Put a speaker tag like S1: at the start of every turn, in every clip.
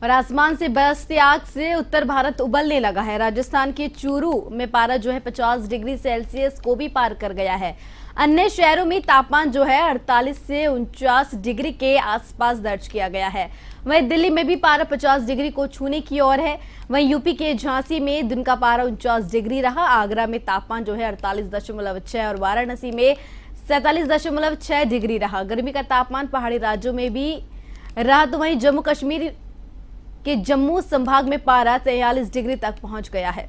S1: और आसमान से बरसती आग से उत्तर भारत उबलने लगा है। राजस्थान के चूरू में पारा जो है 50 डिग्री सेल्सियस को भी पार कर गया है। अन्य शहरों में तापमान जो है 48 से 49 डिग्री के आसपास दर्ज किया गया है। वहीं दिल्ली में भी पारा 50 डिग्री को छूने की ओर है। वहीं यूपी के झांसी में दिन का पारा 49 डिग्री रहा। आगरा में तापमान जो है 48.6 और वाराणसी में 47.6 डिग्री रहा। गर्मी का तापमान पहाड़ी राज्यों में भी रहा, तो वहीं जम्मू कश्मीर कि जम्मू संभाग में पारा 43 डिग्री तक पहुंच गया है।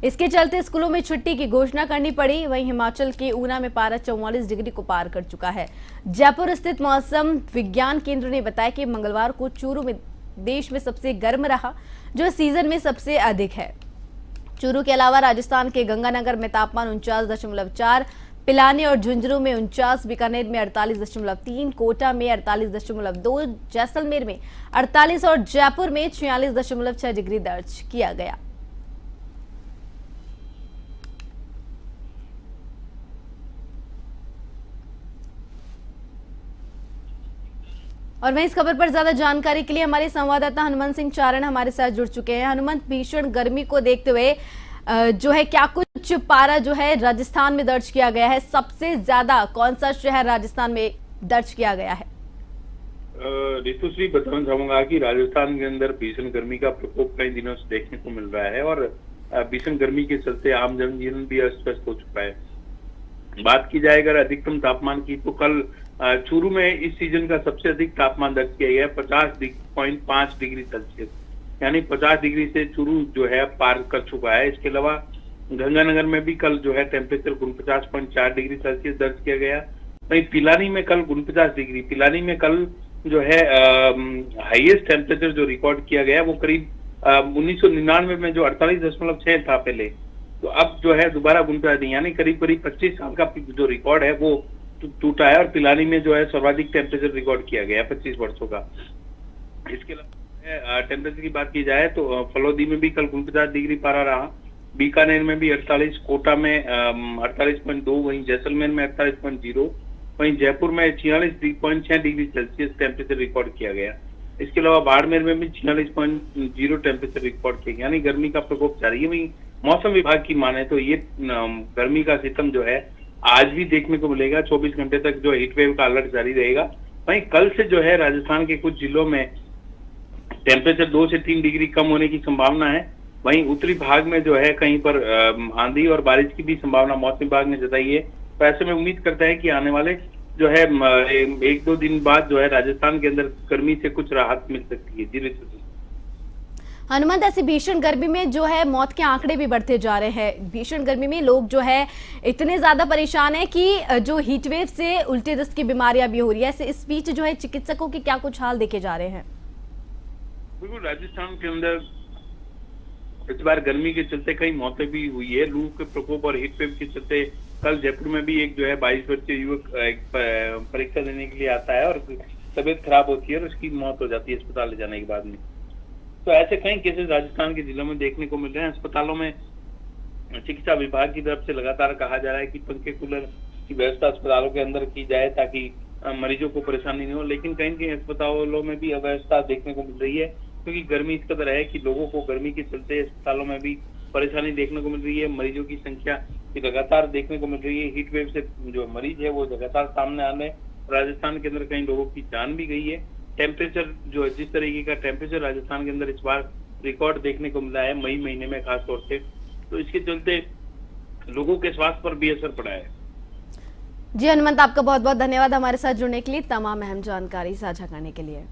S1: इसके चलते स्कूलों में छुट्टी की घोषणा करनी पड़ी। वहीं हिमाचल के ऊना में पारा 44 डिग्री को पार कर चुका है। जयपुर स्थित मौसम विज्ञान केंद्र ने बताया कि मंगलवार को चूरू में देश में सबसे गर्म रहा, जो सीजन में सबसे अधिक है। चूरू के अलावा राजस्थान के गंगानगर में तापमान 49.4, पिलानी और झुंझुनू में 49, बीकानेर में 48.3, कोटा में 48.2, जैसलमेर में 48 और जयपुर में 46.6 डिग्री दर्ज किया गया। और वहीं इस खबर पर ज्यादा जानकारी के लिए हमारे संवाददाता हनुमंत सिंह चारण हमारे साथ जुड़ चुके हैं। हनुमंत, भीषण गर्मी को देखते हुए जो है क्या कुछ पारा जो है राजस्थान में दर्ज किया गया है? सबसे ज्यादा कौन सा शहर राजस्थान में दर्ज किया गया है?
S2: ऋतुश्री, बताना चाहूंगा कि राजस्थान के अंदर भीषण गर्मी का प्रकोप कई दिनों से देखने को मिल रहा है और भीषण गर्मी के चलते आम जनजीवन भी अस्त व्यस्त हो चुका है। बात की जाए अगर अधिकतम तापमान की, तो कल चूरू में इस सीजन का सबसे अधिक तापमान दर्ज किया गया 50.5 डिग्री सेल्सियस, यानी 50 डिग्री से चूरू जो है पार कर चुका है। इसके अलावा गंगानगर में भी कल जो है टेम्परेचर 49.4 डिग्री सेल्सियस दर्ज किया गया। वहीं पिलानी में कल 49 डिग्री, पिलानी में कल जो है हाईएस्ट टेम्परेचर जो रिकॉर्ड किया गया वो करीब 1999 में जो 48.6 था पहले, तो अब जो है दोबारा 49, यानी करीब करीब 25 साल का जो रिकॉर्ड है वो टूटा है। और पिलानी में जो है सर्वाधिक टेम्परेचर रिकॉर्ड किया गया 25 वर्षों का। इसके अलावा टेम्परेचर की बात की जाए तो फलोदी में भी कल 49 डिग्री पारा रहा, बीकानेर में भी 48, कोटा में 48.2, वहीं जैसलमेर में 48.0, वहीं जयपुर में 46.6 डिग्री सेल्सियस टेम्परेचर रिकॉर्ड किया गया। इसके अलावा बाड़मेर में भी 46.0 टेम्परेचर रिकॉर्ड किया गया, यानी गर्मी का प्रकोप जारी है। वहीं मौसम विभाग की माने तो ये गर्मी का सितम जो है आज भी देखने को मिलेगा। 24 घंटे तक जो हीट वेव का अलर्ट जारी रहेगा। वहीं कल से जो है राजस्थान के कुछ जिलों में टेम्परेचर 2 से 3 डिग्री कम होने की संभावना है। वहीं उत्तरी भाग में जो है कहीं पर आंधी और बारिश की भी संभावना मौसम विभाग ने जताई है। तो ऐसे में उम्मीद करता है कि आने वाले जो है 1-2 दिन बाद जो है राजस्थान के अंदर गर्मी से कुछ राहत मिल सकती है। जी
S1: हनुमंत, ऐसी भीषण गर्मी में जो है मौत के आंकड़े भी बढ़ते जा रहे हैं। भीषण गर्मी में लोग जो है इतने ज्यादा परेशान है कि जो हीटवेव से उल्टे दस्त की बीमारियां भी हो रही है। इस बीच जो है चिकित्सकों के क्या कुछ हाल देखे जा रहे हैं?
S2: बिल्कुल, राजस्थान के अंदर इस बार गर्मी के चलते कई मौतें भी हुई है। लू के प्रकोप और हीट वेव के चलते कल जयपुर में भी एक जो है 22 वर्षीय युवक एक परीक्षा देने के लिए आता है और तबीयत खराब होती है और उसकी मौत हो जाती है अस्पताल ले जाने के बाद में। तो ऐसे कई केसेस राजस्थान के जिलों में देखने को मिल रहे हैं। अस्पतालों में चिकित्सा विभाग की तरफ से लगातार कहा जा रहा है कि पंखे कूलर की व्यवस्था अस्पतालों के अंदर की जाए ताकि मरीजों को परेशानी नहीं हो, लेकिन कहीं कहीं अस्पतालों में भी अव्यवस्था देखने को मिल रही है क्योंकि गर्मी इस कदर है कि लोगों को गर्मी के चलते अस्पतालों में भी परेशानी देखने को मिल रही है। मरीजों की संख्या लगातार देखने को मिल रही है। हीट वेव से जो मरीज है वो लगातार सामने आ रहे हैं। राजस्थान के अंदर कई लोगों की जान भी गई है। टेम्परेचर जो जिस तरीके का टेम्परेचर राजस्थान के अंदर इस बार रिकॉर्ड देखने को मिला है मई महीने में खास तौर से, तो इसके चलते लोगों के स्वास्थ्य पर भी असर पड़ा है।
S1: जी हनुमंत, आपका बहुत बहुत धन्यवाद हमारे साथ जुड़ने के लिए, तमाम अहम जानकारी साझा करने के लिए।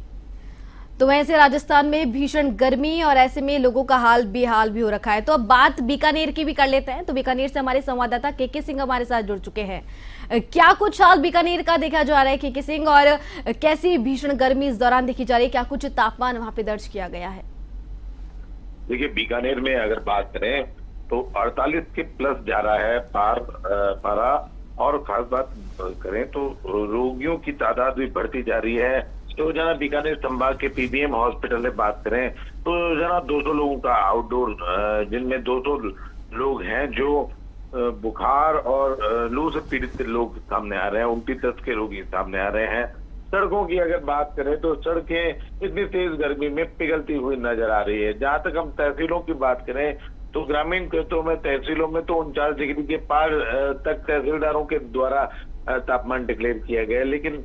S1: तो वैसे राजस्थान में भीषण गर्मी और ऐसे में लोगों का हाल बेहाल भी हो रखा है। तो अब बात बीकानेर की भी कर लेते हैं। तो बीकानेर से हमारे संवाददाता के सिंह हमारे साथ जुड़ चुके हैं। क्या कुछ हाल बीकानेर का देखा जा रहा है के सिंह, और कैसी भीषण गर्मी इस दौरान देखी जा रही है? क्या कुछ तापमान वहां पे दर्ज किया गया है?
S3: देखिए, बीकानेर में अगर बात करें तो 48 के प्लस जा रहा है पारा, और खास बात करें तो रोगियों की तादाद भी बढ़ती जा रही है। तो जना बीकानेर संभाग के पीबीएम हॉस्पिटल में बात करें तो जना 200 लोगों का आउटडोर, जिनमें 200 लोग हैं जो बुखार और लू से पीड़ित लोग सामने आ रहे हैं। 29 के रोगी सामने आ रहे हैं। सड़कों की अगर बात करें तो सड़कें इतनी तेज गर्मी में पिघलती हुई नजर आ रही है। जहां तक हम तहसीलों की बात करें तो ग्रामीण क्षेत्रों में तहसीलों में तो 49 डिग्री के पार तक तहसीलदारों के द्वारा तापमान डिक्लेयर किया गया है। लेकिन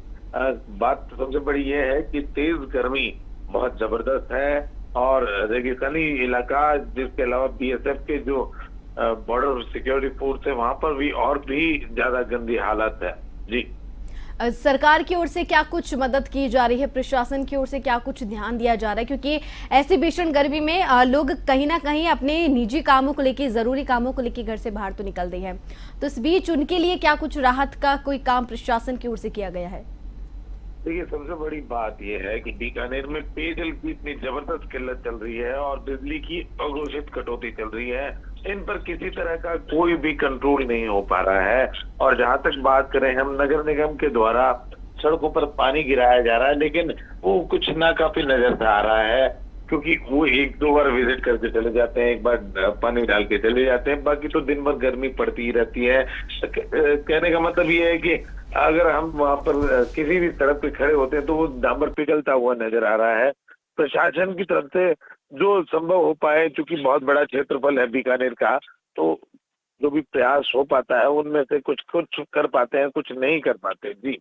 S3: बात सबसे बड़ी यह है कि तेज गर्मी बहुत जबरदस्त है और रेगिस्तानी इलाका, जिसके अलावा बीएसएफ के जो बॉर्डर सिक्योरिटी फोर्स है वहां पर भी और भी ज्यादा गंदी हालत है। जी,
S1: सरकार की ओर से क्या कुछ मदद की जा रही है, प्रशासन की ओर से क्या कुछ ध्यान दिया जा रहा है, क्योंकि ऐसी भीषण गर्मी में लोग कहीं ना कहीं अपने निजी कामों को लेकर, जरूरी कामों को लेकर घर से बाहर तो निकल रही है, तो इस बीच उनके लिए क्या कुछ राहत का कोई काम प्रशासन की ओर से किया गया है?
S3: देखिए, सबसे बड़ी बात यह है कि बीकानेर में पेयजल की इतनी जबरदस्त किल्लत चल रही है और बिजली की अघोषित कटौती चल रही है। इन पर किसी तरह का कोई भी कंट्रोल नहीं हो पा रहा है। और जहां तक बात करें, हम नगर निगम के द्वारा सड़कों पर पानी गिराया जा रहा है, लेकिन वो कुछ नाकाफी नजर से आ रहा है, क्योंकि वो एक दो बार विजिट करके चले जाते हैं, एक बार पानी डाल के चले जाते हैं, बाकी तो दिन भर गर्मी पड़ती ही रहती है। कहने का मतलब ये है कि अगर हम वहां पर किसी भी सड़क पे खड़े होते हैं तो वो डांबर पिघलता हुआ नजर आ रहा है। प्रशासन की तरफ से जो संभव हो पाए, क्योंकि बहुत बड़ा क्षेत्रफल है बीकानेर का, तो जो भी प्रयास हो पाता है उनमें से कुछ कुछ कर पाते हैं, कुछ नहीं कर पाते। जी,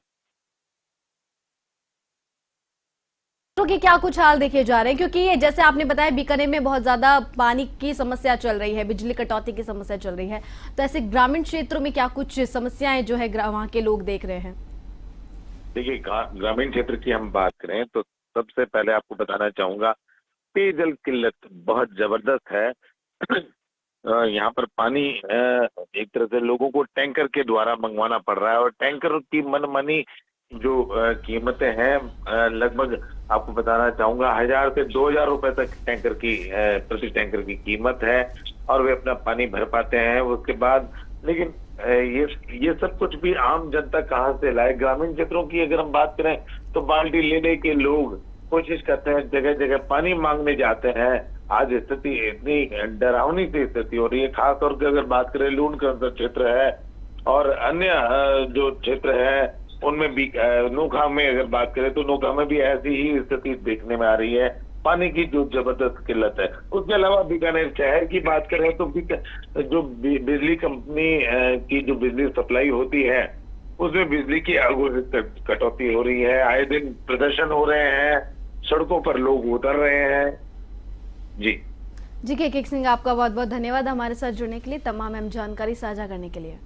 S1: के क्या कुछ हाल देखे जा रहे हैं, क्योंकि ये जैसे आपने बताया बीकानेर में बहुत ज्यादा पानी की समस्या चल रही है, बिजली कटौती की समस्या चल रही है, तो ऐसे ग्रामीण क्षेत्रों में क्या कुछ समस्याएं जो है वहां के लोग देख रहे हैं?
S3: देखिए, ग्रामीण क्षेत्र की हम बात करें तो सबसे पहले आपको बताना चाहूंगा, पेयजल किल्लत बहुत जबरदस्त है। यहाँ पर पानी एक तरह से लोगों को टैंकर के द्वारा मंगवाना पड़ रहा है और टैंकर की मनमानी जो कीमतें हैं, लगभग आपको बताना चाहूंगा 1000 से 2000 रुपए तक टैंकर की प्रति टैंकर की कीमत है और वे अपना पानी भर पाते हैं उसके बाद। लेकिन ये सब कुछ भी आम जनता कहाँ से लाए? ग्रामीण क्षेत्रों की अगर हम बात करें तो बाल्टी लेने के लोग कोशिश करते हैं, जगह जगह पानी मांगने जाते हैं। आज स्थिति इतनी डरावनी सी स्थिति हो रही है, खासतौर पर अगर बात करें लून का क्षेत्र है और अन्य जो क्षेत्र है उनमें भी, नोखा में अगर बात करें तो नोखा में भी ऐसी ही स्थिति देखने में आ रही है, पानी की जो जबरदस्त किल्लत है। उसके अलावा बीकानेर शहर की बात करें तो जो बिजली कंपनी की जो बिजली सप्लाई होती है उसमें बिजली की अघोषित कटौती हो रही है। आए दिन प्रदर्शन हो रहे हैं, सड़कों पर लोग उतर रहे हैं। जी,
S1: के सिंह, आपका बहुत बहुत धन्यवाद हमारे साथ जुड़ने के लिए, तमाम अहम जानकारी साझा करने के लिए।